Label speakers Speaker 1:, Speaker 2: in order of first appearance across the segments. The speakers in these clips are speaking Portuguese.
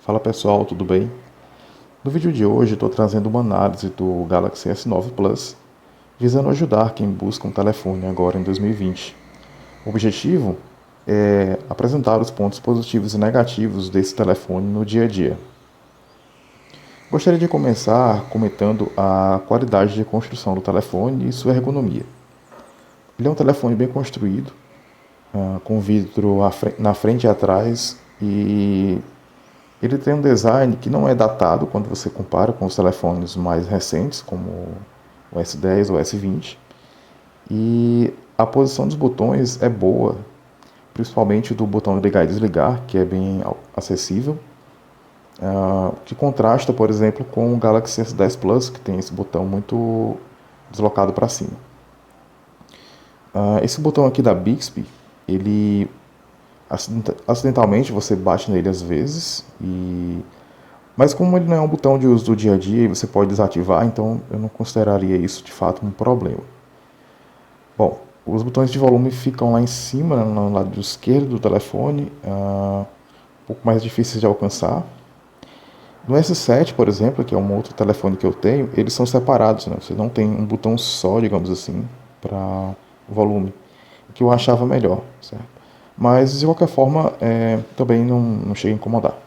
Speaker 1: Fala pessoal, tudo bem? No vídeo de hoje estou trazendo uma análise do Galaxy S9 Plus, visando ajudar quem busca um telefone agora em 2020. O objetivo é apresentar os pontos positivos e negativos desse telefone no dia a dia. Gostaria de começar comentando a qualidade de construção do telefone e sua ergonomia. Ele é um telefone bem construído, com vidro na frente e atrás, e ele tem um design que não é datado quando você compara com os telefones mais recentes, como o S10 ou o S20. E a posição dos botões é boa, principalmente do botão ligar e desligar, que é bem acessível, que contrasta, por exemplo, com o Galaxy S10 Plus, que tem esse botão muito deslocado para cima. Esse botão aqui da Bixby, ele acidentalmente você bate nele às vezes, mas como ele não é um botão de uso do dia a dia e você pode desativar, então eu não consideraria isso de fato um problema. Bom, os botões de volume ficam lá em cima, no lado esquerdo do telefone, um pouco mais difíceis de alcançar. No S7, por exemplo, que é um outro telefone que eu tenho, eles são separados, né? Você não tem um botão só, digamos assim, para volume, que eu achava melhor, certo? Mas, de qualquer forma, também não chega a incomodar.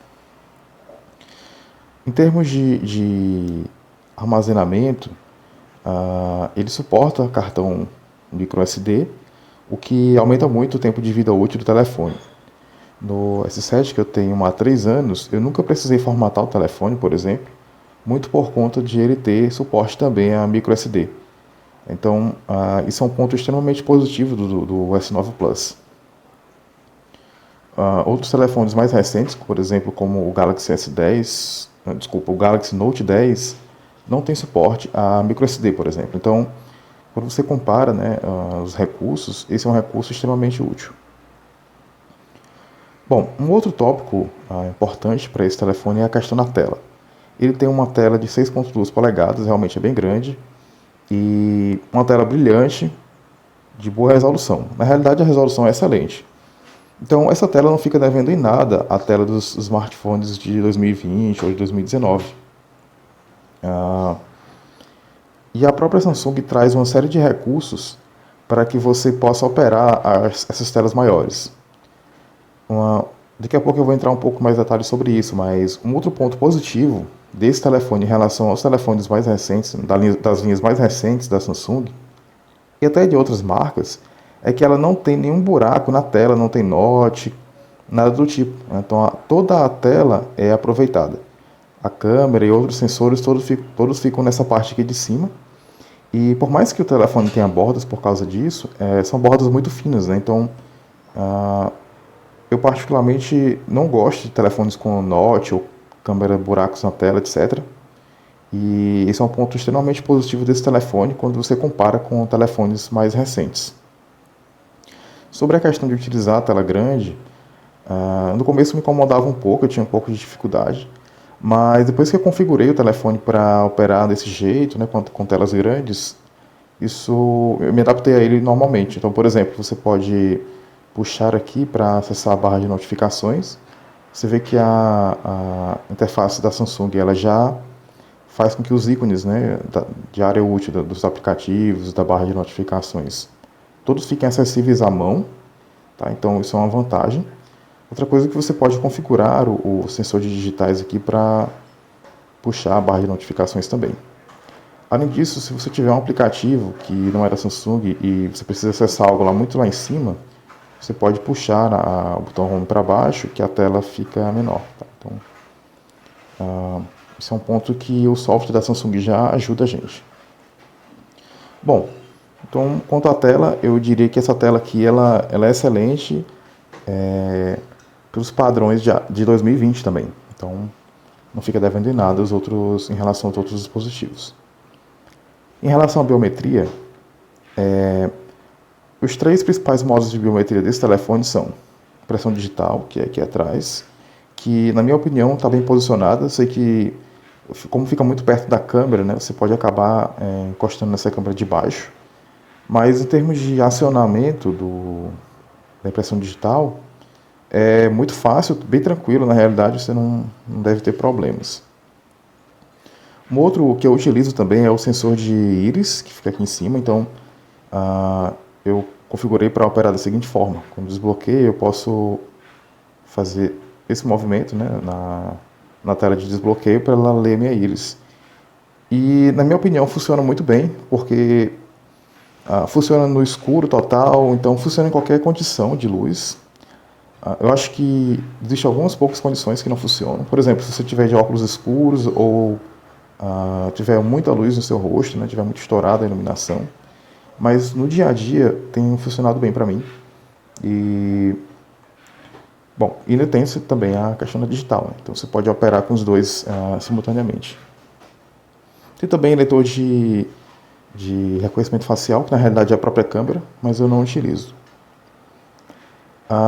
Speaker 1: Em termos de armazenamento, ele suporta cartão micro SD, o que aumenta muito o tempo de vida útil do telefone. No S7, que eu tenho há 3 anos, eu nunca precisei formatar o telefone, por exemplo, muito por conta de ele ter suporte também a micro SD. Então, isso é um ponto extremamente positivo do S9 Plus. Outros telefones mais recentes, por exemplo, como o Galaxy S10, o Galaxy Note 10, não tem suporte a microSD, por exemplo. Então, quando você compara, né, os recursos, esse é um recurso extremamente útil. Bom, um outro tópico importante para esse telefone é a questão da tela. Ele tem uma tela de 6.2 polegadas, realmente é bem grande, e uma tela brilhante, de boa resolução. Na realidade, a resolução é excelente. Então, essa tela não fica devendo em nada à tela dos smartphones de 2020 ou de 2019. E a própria Samsung traz uma série de recursos para que você possa operar essas telas maiores. Daqui a pouco eu vou entrar um pouco mais em detalhes sobre isso, mas um outro ponto positivo desse telefone em relação aos telefones mais recentes, das linhas mais recentes da Samsung, e até de outras marcas, é que ela não tem nenhum buraco na tela, não tem notch, nada do tipo. Então toda a tela é aproveitada. A câmera e outros sensores todos ficam nessa parte aqui de cima. E por mais que o telefone tenha bordas por causa disso, são bordas muito finas, né? Então eu particularmente não gosto de telefones com notch ou câmera buracos na tela, etc. E esse é um ponto extremamente positivo desse telefone quando você compara com telefones mais recentes. Sobre a questão de utilizar a tela grande, no começo me incomodava um pouco, eu tinha um pouco de dificuldade, mas depois que eu configurei o telefone para operar desse jeito, né, com telas grandes, eu me adaptei a ele normalmente. Então, por exemplo, você pode puxar aqui para acessar a barra de notificações. Você vê que a interface da Samsung ela já faz com que os ícones, né, de área útil dos aplicativos, da barra de notificações, todos fiquem acessíveis à mão, tá? Então isso é uma vantagem. Outra coisa é que você pode configurar o sensor de digitais aqui para puxar a barra de notificações também. Além disso, se você tiver um aplicativo que não é da Samsung e você precisa acessar algo muito lá em cima, você pode puxar o botão Home para baixo que a tela fica menor. Tá? Então, esse é um ponto que o software da Samsung já ajuda a gente. Bom, então, quanto à tela, eu diria que essa tela aqui ela é excelente pelos padrões de 2020 também. Então, não fica devendo em nada em relação aos outros dispositivos. Em relação à biometria, os 3 principais modos de biometria desse telefone são impressão digital, que é aqui atrás, que na minha opinião está bem posicionada. Sei que, como fica muito perto da câmera, né, você pode acabar encostando nessa câmera de baixo. Mas em termos de acionamento da impressão digital, É muito fácil, bem tranquilo, na realidade você não deve ter problemas. Um outro que eu utilizo também é o sensor de íris, que fica aqui em cima, então eu configurei para operar da seguinte forma: quando desbloqueio eu posso fazer esse movimento, né, na tela de desbloqueio para ela ler minha íris. E na minha opinião funciona muito bem, porque funciona no escuro total, então funciona em qualquer condição de luz. Eu acho que existem algumas poucas condições que não funcionam. Por exemplo, se você tiver de óculos escuros ou tiver muita luz no seu rosto, né, tiver muito estourada a iluminação. Mas no dia a dia tem funcionado bem para mim. E bom, ainda tem também a questão da digital, né? Então você pode operar com os dois simultaneamente. Tem também leitor de reconhecimento facial, que na realidade é a própria câmera, mas eu não utilizo.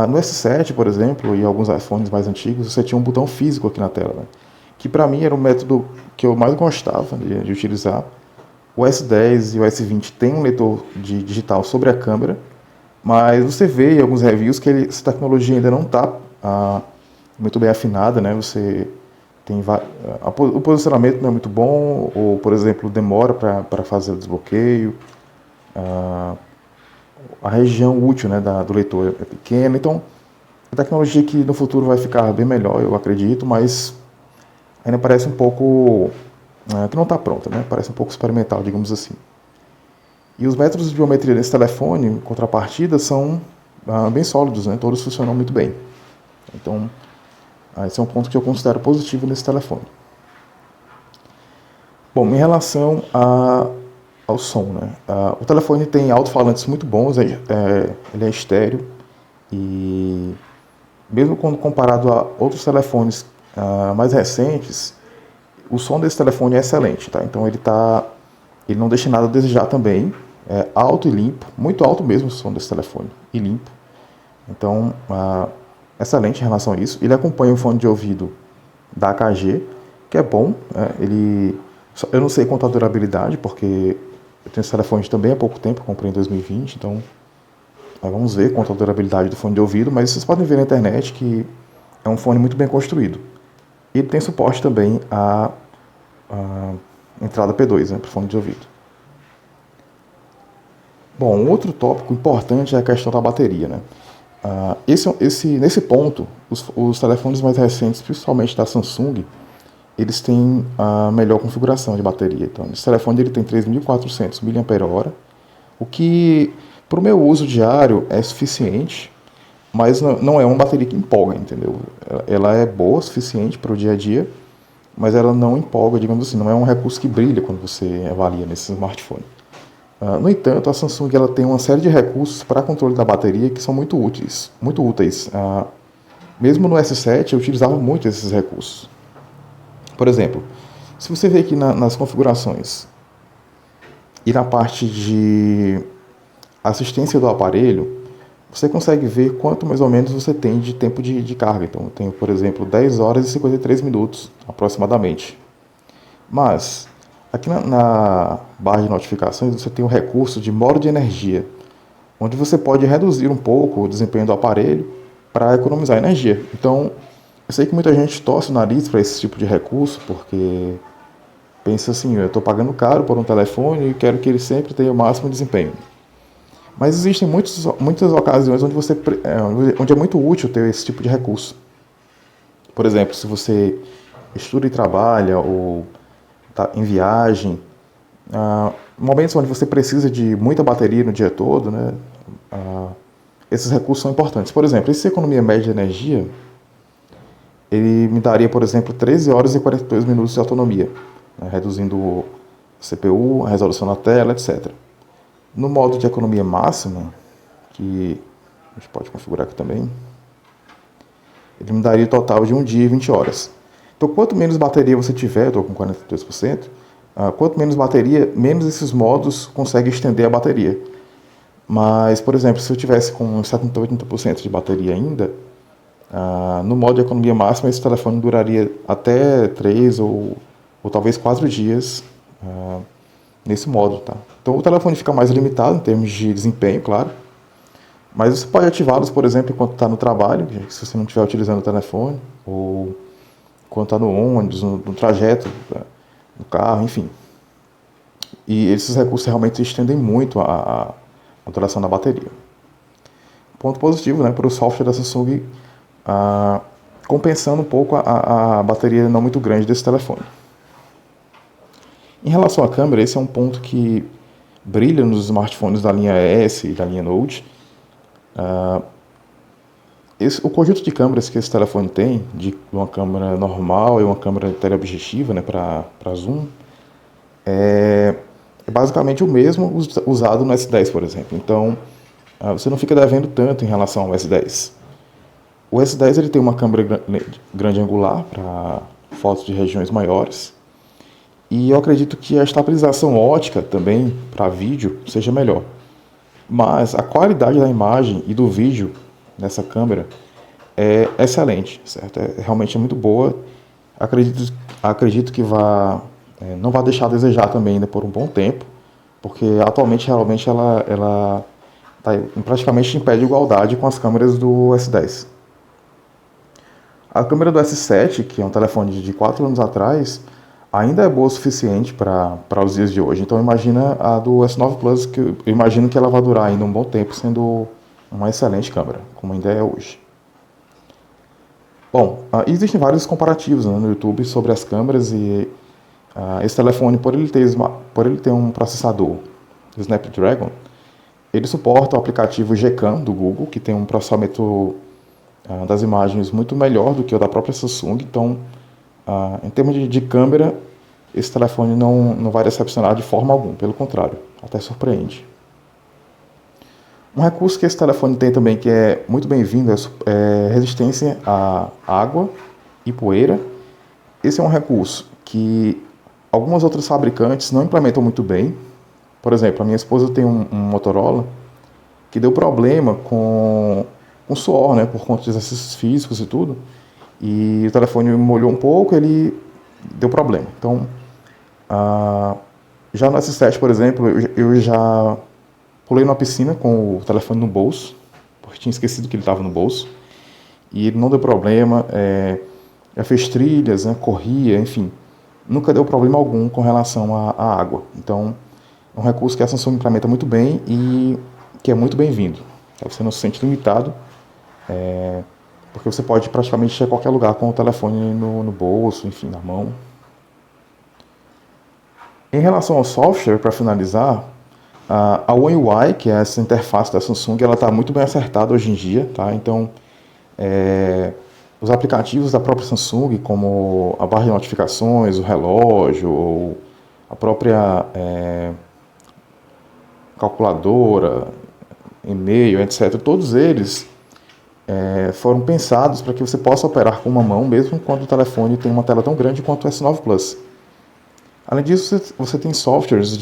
Speaker 1: No S7, por exemplo, e alguns iPhones mais antigos, você tinha um botão físico aqui na tela, né? Que para mim era o método que eu mais gostava de utilizar. O S10 e o S20 tem um leitor de digital sobre a câmera, mas você vê em alguns reviews que essa tecnologia ainda não está muito bem afinada, né? Você tem o posicionamento não é muito bom, ou, por exemplo, demora para fazer o desbloqueio. A região útil, né, do leitor é pequena, então a tecnologia que no futuro vai ficar bem melhor, eu acredito, mas ainda parece um pouco que não está pronta, né? Parece um pouco experimental, digamos assim. E os métodos de biometria desse telefone, em contrapartida, são bem sólidos, né? Todos funcionam muito bem. Então, esse é um ponto que eu considero positivo nesse telefone. Bom, em relação ao som, né? O telefone tem alto-falantes muito bons, ele é estéreo, e mesmo quando comparado a outros telefones mais recentes, o som desse telefone é excelente, tá? Então ele não deixa nada a desejar também, é alto e limpo, muito alto mesmo o som desse telefone, e limpo. Então, excelente em relação a isso. Ele acompanha o fone de ouvido da AKG, que é bom. Eu não sei quanto a durabilidade, porque eu tenho esse telefone também há pouco tempo, comprei em 2020, então vamos ver quanto a durabilidade do fone de ouvido, mas vocês podem ver na internet que é um fone muito bem construído. E ele tem suporte também à entrada P2, né, para o fone de ouvido. Bom, um outro tópico importante é a questão da bateria, né? Nesse ponto, os telefones mais recentes, principalmente da Samsung, eles têm a melhor configuração de bateria. Então, esse telefone ele tem 3.400 mAh, o que, para o meu uso diário, é suficiente, mas não é uma bateria que empolga, entendeu? Ela é boa o suficiente para o dia a dia, mas ela não empolga, digamos assim, não é um recurso que brilha quando você avalia nesse smartphone. No entanto, a Samsung ela tem uma série de recursos para controle da bateria que são muito úteis. Muito úteis. Mesmo no S7 eu utilizava muito esses recursos. Por exemplo, se você ver aqui nas configurações e na parte de assistência do aparelho, você consegue ver quanto mais ou menos você tem de tempo de carga. Então, eu tenho, por exemplo, 10 horas e 53 minutos, aproximadamente. Mas, aqui na barra de notificações, você tem o recurso de modo de energia, onde você pode reduzir um pouco o desempenho do aparelho para economizar energia. Então, eu sei que muita gente torce o nariz para esse tipo de recurso, porque pensa assim, eu estou pagando caro por um telefone e quero que ele sempre tenha o máximo desempenho. Mas existem muitas ocasiões onde é muito útil ter esse tipo de recurso. Por exemplo, se você estuda e trabalha ou está em viagem, momentos onde você precisa de muita bateria no dia todo, né, esses recursos são importantes. Por exemplo, essa economia média de energia, ele me daria, por exemplo, 13 horas e 42 minutos de autonomia, né, reduzindo o CPU, a resolução da tela, etc. No modo de economia máxima, que a gente pode configurar aqui também, ele me daria um total de 1 dia e 20 horas. Então, quanto menos bateria você tiver, eu estou com 42%, quanto menos bateria, menos esses modos conseguem estender a bateria. Mas, por exemplo, se eu tivesse com 70% ou 80% de bateria ainda, no modo de economia máxima, esse telefone duraria até 3 ou talvez 4 dias nesse modo, tá? Então o telefone fica mais limitado em termos de desempenho, claro, Mas você pode ativá-los, por exemplo, enquanto está no trabalho, se você não estiver utilizando o telefone, ou quando está no ônibus, no trajeto, no carro, enfim. E esses recursos realmente estendem muito a duração da bateria. Ponto positivo, né, para o software da Samsung, compensando um pouco a bateria não muito grande desse telefone. Em relação à câmera, esse é um ponto que brilha nos smartphones da linha S e da linha Note. O conjunto de câmeras que esse telefone tem, de uma câmera normal e uma câmera teleobjetiva, né, para zoom, é basicamente o mesmo usado no S10, por exemplo. Então, você não fica devendo tanto em relação ao S10. O S10 ele tem uma câmera grande angular para fotos de regiões maiores. E eu acredito que a estabilização ótica também para vídeo seja melhor. Mas a qualidade da imagem e do vídeo nessa câmera é excelente, certo? Realmente muito boa. Acredito que não vai deixar a desejar também ainda por um bom tempo, porque atualmente realmente ela praticamente em pé de igualdade com as câmeras do S10. A câmera do S7, que é um telefone de 4 anos atrás, ainda é boa o suficiente para os dias de hoje. Então imagina a do S9 Plus, que eu imagino que ela vai durar ainda um bom tempo, sendo uma excelente câmera, como ainda é hoje. Bom, existem vários comparativos, né, no YouTube sobre as câmeras e esse telefone, por ele ter um processador Snapdragon, ele suporta o aplicativo Gcam do Google, que tem um processamento das imagens muito melhor do que o da própria Samsung. Então, em termos de câmera, esse telefone não vai decepcionar de forma alguma, pelo contrário, até surpreende. Um recurso que esse telefone tem também que é muito bem-vindo é resistência à água e poeira. Esse é um recurso que algumas outras fabricantes não implementam muito bem. Por exemplo, a minha esposa tem um Motorola que deu problema com suor, né, por conta de exercícios físicos e tudo. E o telefone molhou um pouco, ele deu problema. Então, já no S7, por exemplo, eu já pulei numa piscina com o telefone no bolso, porque tinha esquecido que ele estava no bolso, e ele não deu problema, já fez trilhas, né, corria, enfim, nunca deu problema algum com relação à água. Então, é um recurso que a Samsung implementa muito bem e que é muito bem-vindo. Você não se sente limitado, porque você pode praticamente ir a qualquer lugar com o telefone no bolso, enfim, na mão. Em relação ao software, para finalizar, a One UI, que é essa interface da Samsung, ela está muito bem acertada hoje em dia, tá? Então, os aplicativos da própria Samsung, como a barra de notificações, o relógio, ou a própria calculadora, e-mail, etc., todos eles foram pensados para que você possa operar com uma mão, mesmo quando o telefone tem uma tela tão grande quanto o S9 Plus. Além disso, você tem softwares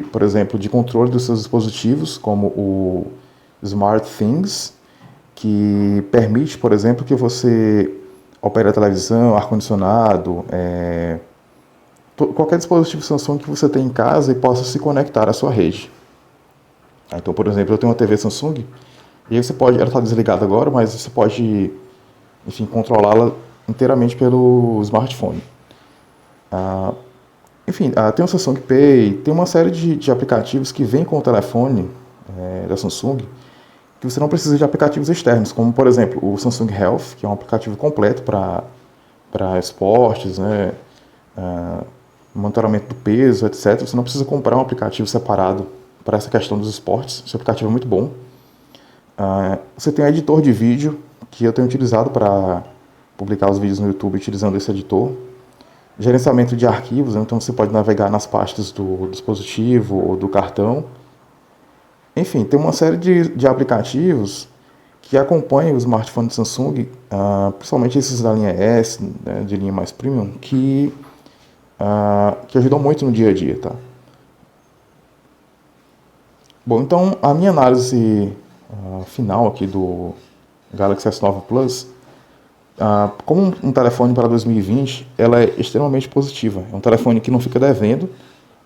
Speaker 1: por exemplo, de controle dos seus dispositivos, como o SmartThings, que permite, por exemplo, que você opere a televisão, ar-condicionado, qualquer dispositivo Samsung que você tem em casa e possa se conectar à sua rede. Então, por exemplo, eu tenho uma TV Samsung, e aí ela está desligada agora, mas você pode, enfim, controlá-la inteiramente pelo smartphone. Enfim, tem o Samsung Pay, tem uma série de aplicativos que vêm com o telefone da Samsung, que você não precisa de aplicativos externos, como, por exemplo, o Samsung Health, que é um aplicativo completo para esportes, né, monitoramento do peso, etc. Você não precisa comprar um aplicativo separado para essa questão dos esportes. Esse aplicativo é muito bom. Você tem um editor de vídeo, que eu tenho utilizado para publicar os vídeos no YouTube utilizando esse editor. Gerenciamento de arquivos, então você pode navegar nas pastas do dispositivo ou do cartão. Enfim, tem uma série de aplicativos que acompanham o smartphone de Samsung, principalmente esses da linha S, né, de linha mais premium, que ajudam muito no dia a dia, tá? Bom, então a minha análise final aqui do Galaxy S9 Plus, como um telefone para 2020, ela é extremamente positiva. É um telefone que não fica devendo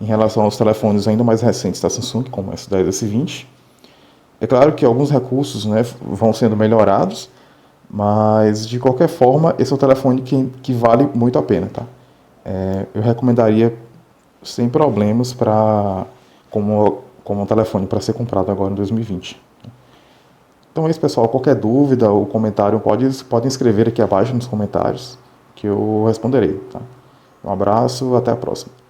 Speaker 1: em relação aos telefones ainda mais recentes da Samsung, como o S10 e S20. É claro que alguns recursos, né, vão sendo melhorados, mas de qualquer forma, esse é um telefone que vale muito a pena, tá? Eu recomendaria sem problemas como um telefone para ser comprado agora em 2020. Então é isso, pessoal. Qualquer dúvida ou comentário, pode escrever aqui abaixo nos comentários que eu responderei. Tá? Um abraço, até a próxima.